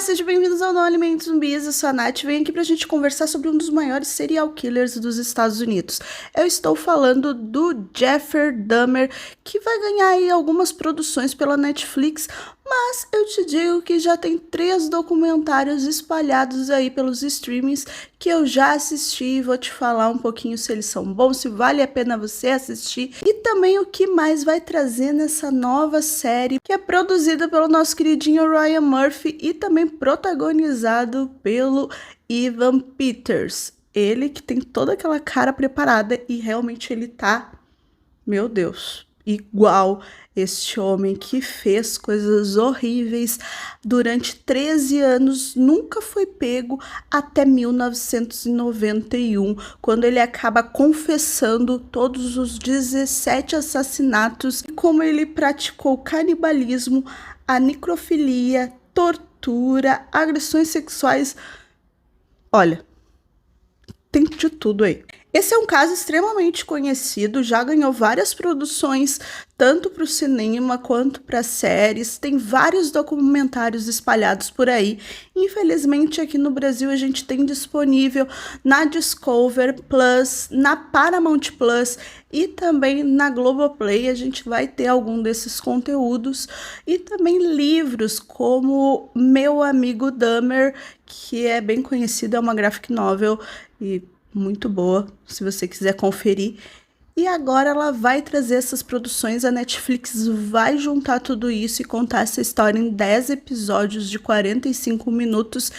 sejam bem-vindos ao Não Alimente Zumbis, eu sou a Nath, venho aqui pra gente conversar sobre um dos maiores serial killers dos Estados Unidos. Eu estou falando do Jeffrey Dahmer, que vai ganhar aí algumas produções pela Netflix, mas eu te digo que já tem 3 documentários espalhados aí pelos streamings que eu já assisti e vou te falar um pouquinho se eles são bons, se vale a pena você assistir e também o que mais vai trazer nessa nova série que é produzida pelo nosso queridinho Ryan Murphy e também protagonizado pelo Evan Peters. Ele que tem toda aquela cara preparada e realmente ele tá, meu Deus, igual este homem que fez coisas horríveis durante 13 anos, nunca foi pego até 1991, quando ele acaba confessando todos os 17 assassinatos e como ele praticou canibalismo, a necrofilia, tortura, agressões sexuais. Olha, tem de tudo aí. Esse é um caso extremamente conhecido, já ganhou várias produções, tanto para o cinema quanto para séries, tem vários documentários espalhados por aí. Infelizmente aqui no Brasil a gente tem disponível na Discovery Plus, na Paramount Plus e também na Globoplay a gente vai ter algum desses conteúdos e também livros como Meu Amigo Dahmer, que é bem conhecido, é uma graphic novel e muito boa, se você quiser conferir. E agora ela vai trazer essas produções, a Netflix vai juntar tudo isso e contar essa história em 10 episódios de 45 minutos.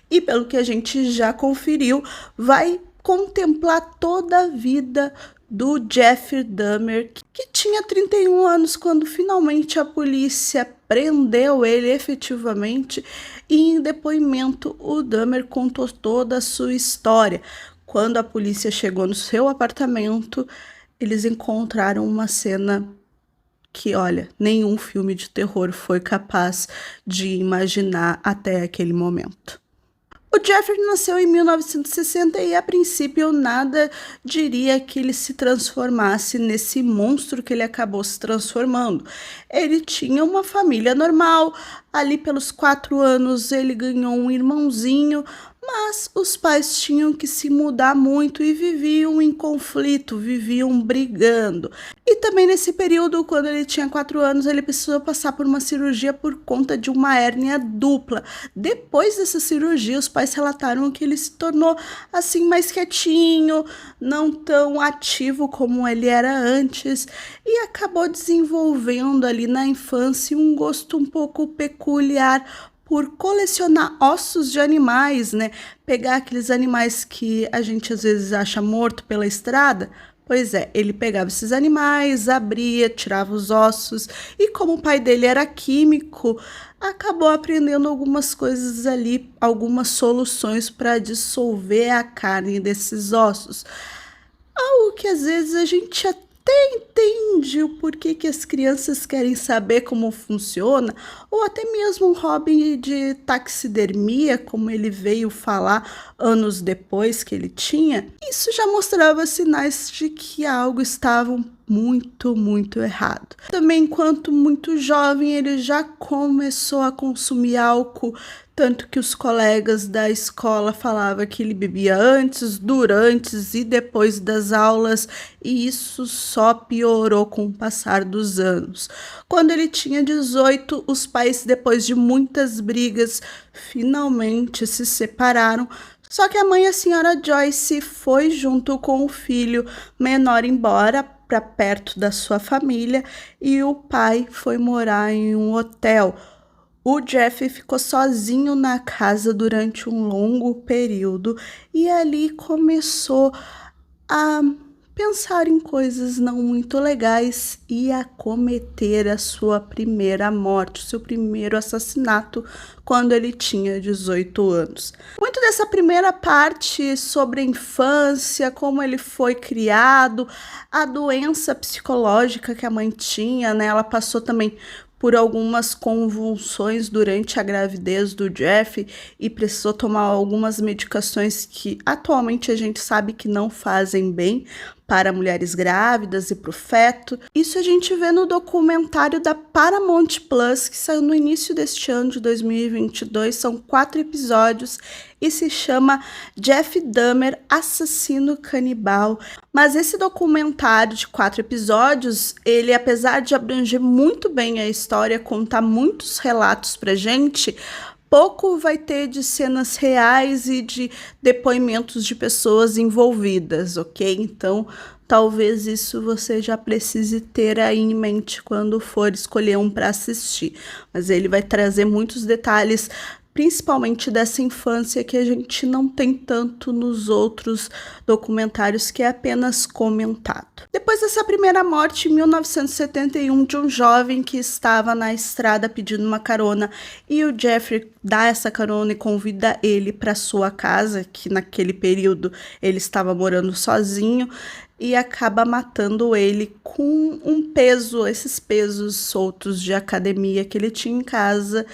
E pelo que a gente já conferiu, vai contemplar toda a vida do Jeffrey Dahmer, que tinha 31 anos quando finalmente a polícia prendeu ele efetivamente. E em depoimento, o Dahmer contou toda a sua história. Quando a polícia chegou no seu apartamento, eles encontraram uma cena que, olha, nenhum filme de terror foi capaz de imaginar até aquele momento. O Jeffrey nasceu em 1960 e, a princípio, nada diria que ele se transformasse nesse monstro que ele acabou se transformando. Ele tinha uma família normal, ali pelos 4 anos ele ganhou um irmãozinho, mas os pais tinham que se mudar muito e viviam em conflito, viviam brigando. E também nesse período, quando ele tinha 4 anos, ele precisou passar por uma cirurgia por conta de uma hérnia dupla. Depois dessa cirurgia, os pais relataram que ele se tornou assim mais quietinho, não tão ativo como ele era antes e acabou desenvolvendo ali na infância um gosto um pouco peculiar por colecionar ossos de animais, né? Pegar aqueles animais que a gente às vezes acha morto pela estrada. Pois é, ele pegava esses animais, abria, tirava os ossos e como o pai dele era químico, acabou aprendendo algumas coisas ali, algumas soluções para dissolver a carne desses ossos. Algo que às vezes a gente até entende o porquê que as crianças querem saber como funciona, ou até mesmo um hobby de taxidermia, como ele veio falar anos depois que ele tinha, isso já mostrava sinais de que algo estava muito errado. Também, enquanto muito jovem, ele já começou a consumir álcool, tanto que os colegas da escola falavam que ele bebia antes, durante e depois das aulas, e isso só piorou com o passar dos anos. Quando ele tinha 18, os pais, depois de muitas brigas, finalmente se separaram. Só que a mãe, a senhora Joyce, foi junto com o filho menor embora para perto da sua família e o pai foi morar em um hotel. O Jeff ficou sozinho na casa durante um longo período e ali começou a pensar em coisas não muito legais e a cometer a sua primeira morte, o seu primeiro assassinato, quando ele tinha 18 anos. Muito dessa primeira parte sobre a infância, como ele foi criado, a doença psicológica que a mãe tinha, né? Ela passou também por algumas convulsões durante a gravidez do Jeff e precisou tomar algumas medicações que atualmente a gente sabe que não fazem bem, para mulheres grávidas e para o feto. Isso a gente vê no documentário da Paramount Plus, que saiu no início deste ano de 2022. São 4 episódios e se chama Jeff Dahmer, Assassino Canibal. Mas esse documentário de 4 episódios, ele, apesar de abranger muito bem a história, contar muitos relatos pra gente, pouco vai ter de cenas reais e de depoimentos de pessoas envolvidas, ok? Então, talvez isso você já precise ter aí em mente quando for escolher um para assistir. Mas ele vai trazer muitos detalhes, principalmente dessa infância que a gente não tem tanto nos outros documentários, que é apenas comentado. Depois dessa primeira morte, em 1971, de um jovem que estava na estrada pedindo uma carona, e o Jeffrey dá essa carona e convida ele para sua casa, que naquele período ele estava morando sozinho, e acaba matando ele com um peso, esses pesos soltos de academia que ele tinha em casa.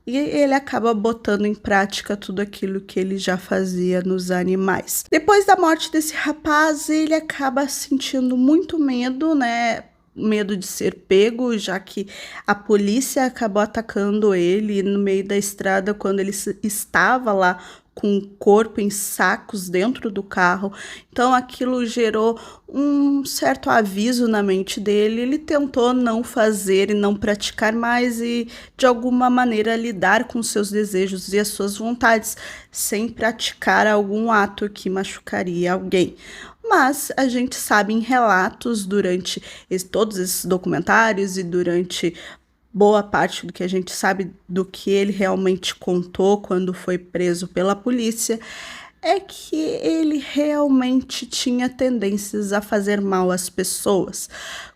E ele acaba botando em prática tudo aquilo que ele já fazia nos animais. Depois da morte desse rapaz, ele acaba sentindo muito medo, né? Medo de ser pego, já que a polícia acabou atacando ele no meio da estrada quando ele estava lá com o corpo em sacos dentro do carro. Então aquilo gerou um certo aviso na mente dele. Ele tentou não fazer e não praticar mais e de alguma maneira lidar com seus desejos e as suas vontades sem praticar algum ato que machucaria alguém. Mas a gente sabe em relatos durante todos esses documentários e durante boa parte do que a gente sabe do que ele realmente contou quando foi preso pela polícia, é que ele realmente tinha tendências a fazer mal às pessoas.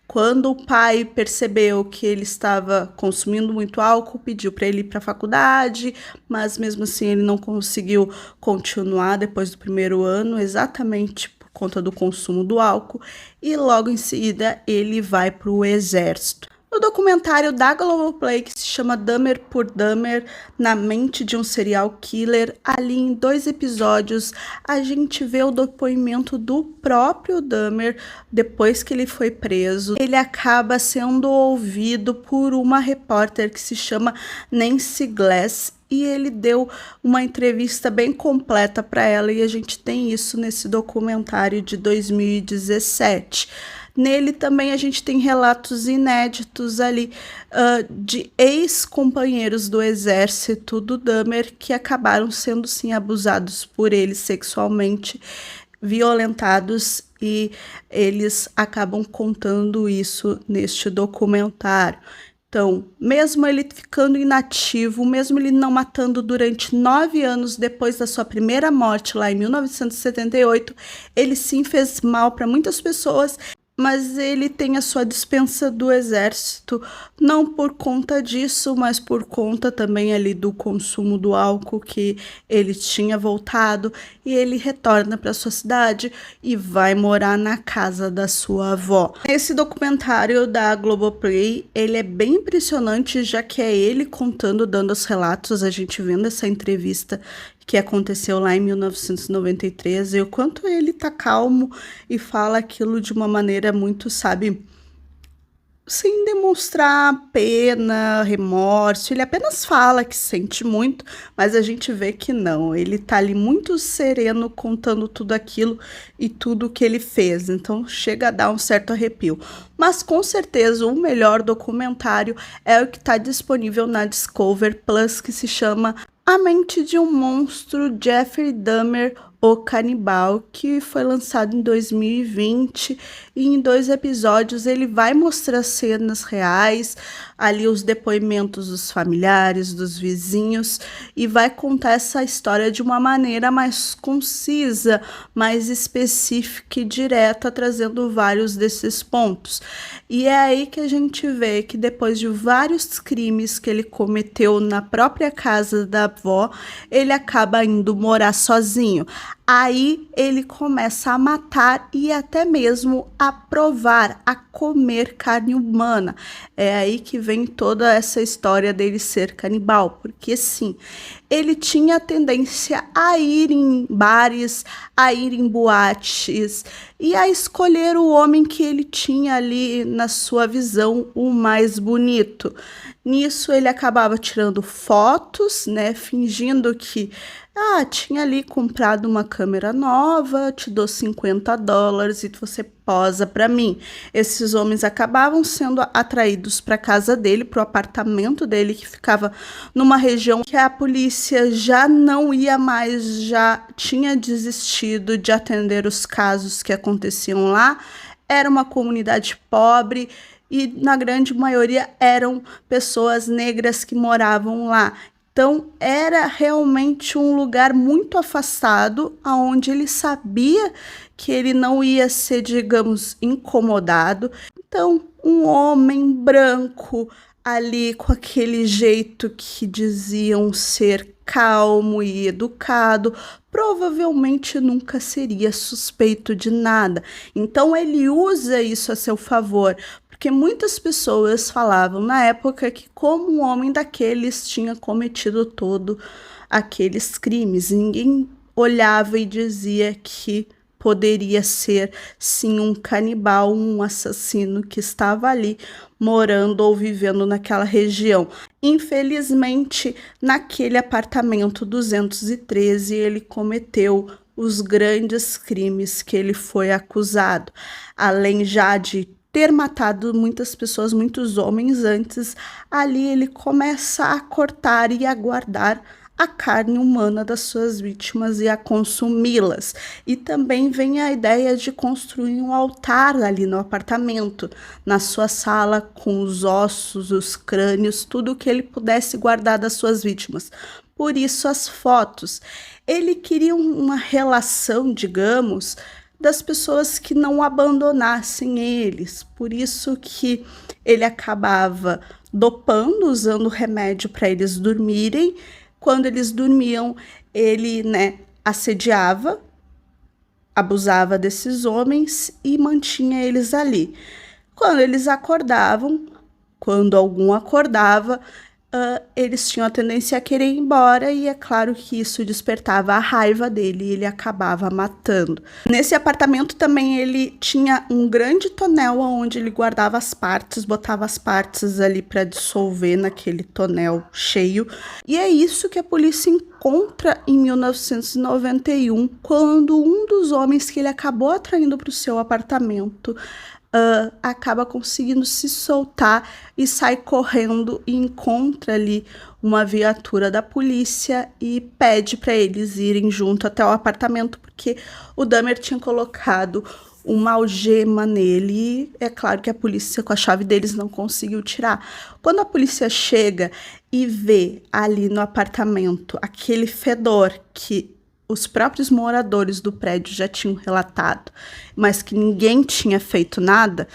Quando o pai percebeu que ele estava consumindo muito álcool, pediu para ele ir para a faculdade, mas mesmo assim ele não conseguiu continuar depois do primeiro ano, exatamente por conta do consumo do álcool, e logo em seguida ele vai para o exército. No documentário da Globoplay, que se chama Dahmer por Dahmer, na mente de um serial killer, ali em 2 episódios, a gente vê o depoimento do próprio Dahmer depois que ele foi preso. Ele acaba sendo ouvido por uma repórter que se chama Nancy Glass, e ele deu uma entrevista bem completa para ela, e a gente tem isso nesse documentário de 2017. Nele também a gente tem relatos inéditos ali de ex-companheiros do exército do Dahmer que acabaram sendo sim abusados por ele sexualmente, violentados, e eles acabam contando isso neste documentário. Então, mesmo ele ficando inativo, mesmo ele não matando durante 9 anos depois da sua primeira morte lá em 1978, ele sim fez mal para muitas pessoas. Mas ele tem a sua dispensa do exército, não por conta disso, mas por conta também ali do consumo do álcool que ele tinha voltado, e ele retorna para sua cidade e vai morar na casa da sua avó. Esse documentário da Globoplay, ele é bem impressionante, já que é ele contando, dando os relatos, a gente vendo essa entrevista que aconteceu lá em 1993, e o quanto ele tá calmo e fala aquilo de uma maneira muito, sabe, sem demonstrar pena, remorso. Ele apenas fala que sente muito, mas a gente vê que não. Ele tá ali muito sereno contando tudo aquilo e tudo que ele fez. Então chega a dar um certo arrepio. Mas com certeza o melhor documentário é o que está disponível na Discovery Plus, que se chama A Mente de um Monstro, Jeffrey Dahmer, o Canibal, que foi lançado em 2020, e em 2 episódios ele vai mostrar cenas reais, ali os depoimentos dos familiares, dos vizinhos, e vai contar essa história de uma maneira mais concisa, mais específica e direta, trazendo vários desses pontos. E é aí que a gente vê que depois de vários crimes que ele cometeu na própria casa da avó, ele acaba indo morar sozinho. Aí ele começa a matar e até mesmo a provar, a comer carne humana. É aí que vem toda essa história dele ser canibal, porque sim, ele tinha a tendência a ir em bares, a ir em boates e a escolher o homem que ele tinha ali na sua visão o mais bonito. Nisso ele acabava tirando fotos, né, fingindo que tinha ali comprado uma câmera nova, te dou US$ 50 e você posa para mim. Esses homens acabavam sendo atraídos para casa dele, para o apartamento dele, que ficava numa região que a polícia já não ia mais, já tinha desistido de atender os casos que aconteciam lá. Era uma comunidade pobre e, na grande maioria, eram pessoas negras que moravam lá. Então, era realmente um lugar muito afastado, onde ele sabia que ele não ia ser, digamos, incomodado. Então, um homem branco ali com aquele jeito que diziam ser calmo e educado, provavelmente nunca seria suspeito de nada. Então, ele usa isso a seu favor. Porque muitas pessoas falavam na época que como um homem daqueles tinha cometido todo aqueles crimes. Ninguém olhava e dizia que poderia ser sim um canibal, um assassino que estava ali morando ou vivendo naquela região. Infelizmente, naquele apartamento 213, ele cometeu os grandes crimes que ele foi acusado. Além já de ter matado muitas pessoas, muitos homens antes, ali ele começa a cortar e a guardar a carne humana das suas vítimas e a consumi-las. E também vem a ideia de construir um altar ali no apartamento, na sua sala, com os ossos, os crânios, tudo que ele pudesse guardar das suas vítimas. Por isso as fotos. Ele queria uma relação, digamos, das pessoas que não abandonassem eles. Por isso que ele acabava dopando, usando remédio para eles dormirem. Quando eles dormiam, ele, assediava, abusava desses homens e mantinha eles ali. Quando eles acordavam, quando algum acordava, eles tinham a tendência a querer ir embora e é claro que isso despertava a raiva dele e ele acabava matando. Nesse apartamento também ele tinha um grande tonel onde ele guardava as partes, botava as partes ali para dissolver naquele tonel cheio. E é isso que a polícia encontra em 1991, quando um dos homens que ele acabou atraindo para o seu apartamento acaba conseguindo se soltar e sai correndo e encontra ali uma viatura da polícia e pede para eles irem junto até o apartamento, porque o Dahmer tinha colocado uma algema nele e é claro que a polícia com a chave deles não conseguiu tirar. Quando a polícia chega e vê ali no apartamento aquele fedor que os próprios moradores do prédio já tinham relatado, mas que ninguém tinha feito nada,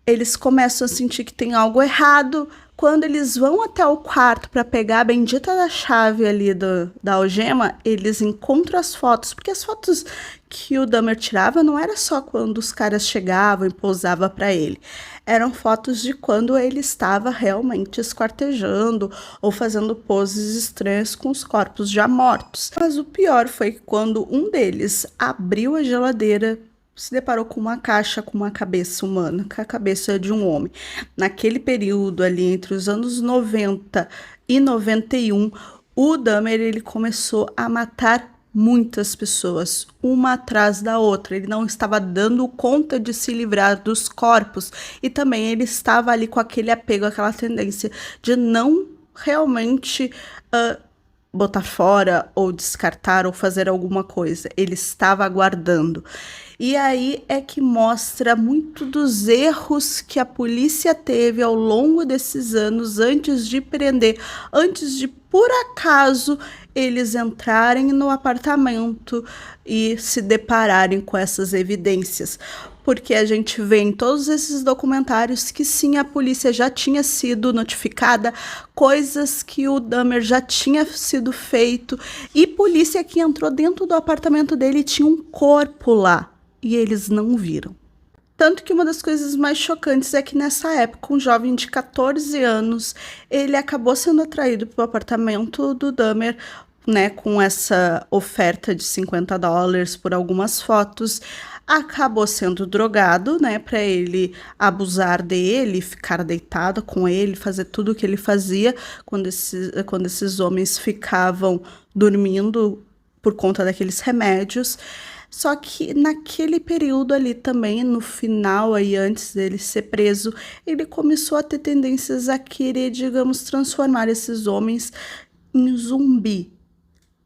eles começam a sentir que tem algo errado. Quando eles vão até o quarto para pegar a bendita da chave ali da algema, eles encontram as fotos, porque as fotos que o Dahmer tirava não era só quando os caras chegavam e pousavam para ele. Eram fotos de quando ele estava realmente esquartejando ou fazendo poses estranhas com os corpos já mortos. Mas o pior foi que quando um deles abriu a geladeira, se deparou com uma caixa com uma cabeça humana, com a cabeça de um homem. Naquele período ali, entre os anos 90 e 91, o Dahmer ele começou a matar muitas pessoas, uma atrás da outra. Ele não estava dando conta de se livrar dos corpos e também ele estava ali com aquele apego, aquela tendência de não realmente botar fora ou descartar ou fazer alguma coisa. Ele estava aguardando. E aí é que mostra muito dos erros que a polícia teve ao longo desses anos antes de prender, antes de, por acaso, eles entrarem no apartamento e se depararem com essas evidências. porque a gente vê em todos esses documentários que sim, a polícia já tinha sido notificada, coisas que o Dahmer já tinha sido feito, e polícia que entrou dentro do apartamento dele tinha um corpo lá, e eles não viram. Tanto que uma das coisas mais chocantes é que nessa época, um jovem de 14 anos, ele acabou sendo atraído para o apartamento do Dahmer, né, com essa oferta de $50 por algumas fotos, acabou sendo drogado, né, para ele abusar dele, ficar deitado com ele, fazer tudo o que ele fazia quando esses homens ficavam dormindo por conta daqueles remédios. Só que naquele período ali também, no final aí, antes dele ser preso, ele começou a ter tendências a querer, digamos, transformar esses homens em zumbi.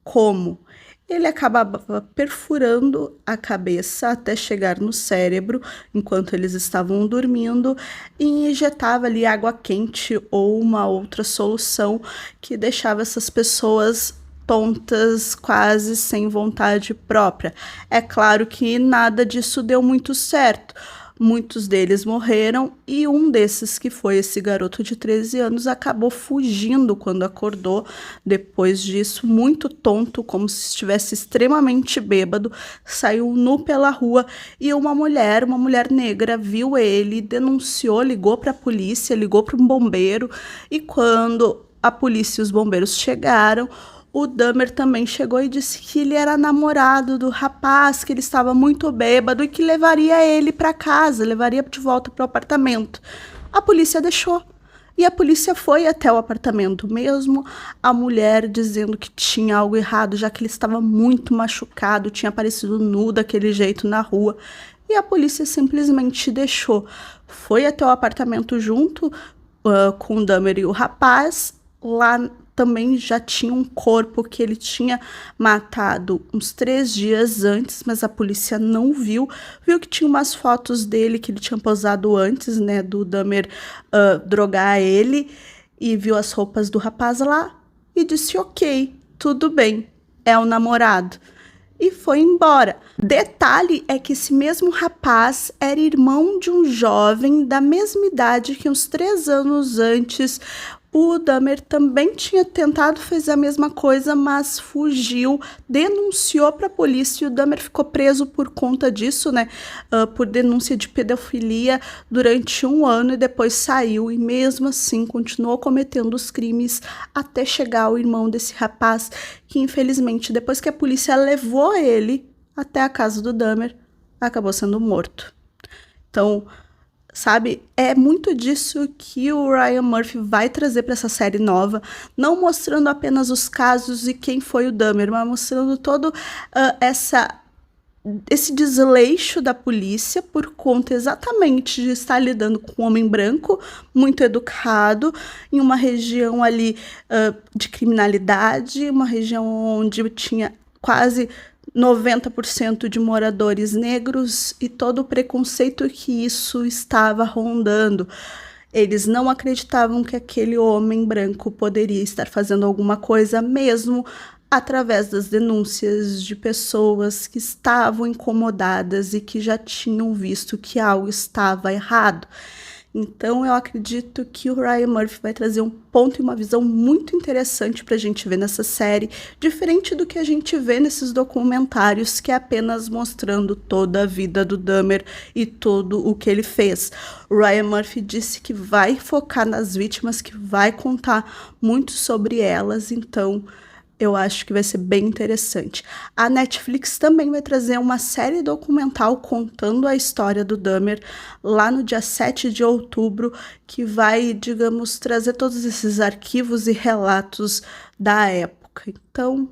Como? Ele acabava perfurando a cabeça até chegar no cérebro, enquanto eles estavam dormindo, e injetava ali água quente ou uma outra solução que deixava essas pessoas tontas, quase sem vontade própria. É claro que nada disso deu muito certo. Muitos deles morreram e um desses, que foi esse garoto de 13 anos, acabou fugindo quando acordou. Depois disso, muito tonto, como se estivesse extremamente bêbado, saiu nu pela rua e uma mulher negra, viu ele, denunciou, ligou para a polícia, ligou para um bombeiro, e quando a polícia e os bombeiros chegaram, o Dahmer também chegou e disse que ele era namorado do rapaz, que ele estava muito bêbado e que levaria ele para casa, levaria de volta para o apartamento. A polícia deixou. E a polícia foi até o apartamento mesmo, a mulher dizendo que tinha algo errado, já que ele estava muito machucado, tinha aparecido nu daquele jeito na rua. E a polícia simplesmente deixou. Foi até o apartamento junto com o Dahmer e o rapaz. Lá também já tinha um corpo que ele tinha matado uns 3 dias antes, mas a polícia não viu. Viu que tinha umas fotos dele que ele tinha posado antes, né, do Dahmer drogar ele, e viu as roupas do rapaz lá e disse: ok, tudo bem, é o namorado. E foi embora. Detalhe é que esse mesmo rapaz era irmão de um jovem da mesma idade que uns 3 anos antes. O Dahmer também tinha tentado fazer a mesma coisa, mas fugiu, denunciou para a polícia, e o Dahmer ficou preso por conta disso, né? Por denúncia de pedofilia durante 1 ano, e depois saiu, e mesmo assim continuou cometendo os crimes até chegar ao irmão desse rapaz, que infelizmente, depois que a polícia levou ele até a casa do Dahmer, acabou sendo morto. Então, sabe, é muito disso que o Ryan Murphy vai trazer para essa série nova, não mostrando apenas os casos e quem foi o Dahmer, mas mostrando todo esse desleixo da polícia por conta exatamente de estar lidando com um homem branco, muito educado, em uma região ali de criminalidade, uma região onde tinha quase 90% de moradores negros e todo o preconceito que isso estava rondando. Eles não acreditavam que aquele homem branco poderia estar fazendo alguma coisa, mesmo através das denúncias de pessoas que estavam incomodadas e que já tinham visto que algo estava errado. Então, eu acredito que o Ryan Murphy vai trazer um ponto e uma visão muito interessante para a gente ver nessa série, diferente do que a gente vê nesses documentários, que é apenas mostrando toda a vida do Dahmer e tudo o que ele fez. O Ryan Murphy disse que vai focar nas vítimas, que vai contar muito sobre elas, então eu acho que vai ser bem interessante. A Netflix também vai trazer uma série documental contando a história do Dahmer lá no dia 7 de outubro, que vai, digamos, trazer todos esses arquivos e relatos da época. Então,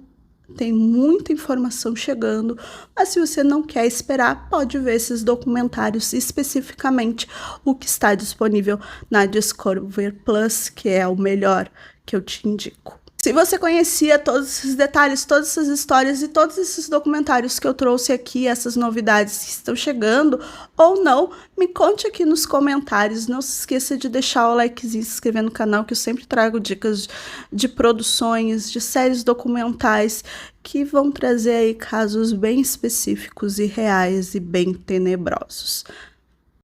tem muita informação chegando, mas se você não quer esperar, pode ver esses documentários, especificamente o que está disponível na Discovery Plus, que é o melhor que eu te indico. Se você conhecia todos esses detalhes, todas essas histórias e todos esses documentários que eu trouxe aqui, essas novidades que estão chegando ou não, me conte aqui nos comentários. Não se esqueça de deixar o likezinho, se inscrever no canal, que eu sempre trago dicas de produções, de séries documentais que vão trazer aí casos bem específicos e reais e bem tenebrosos.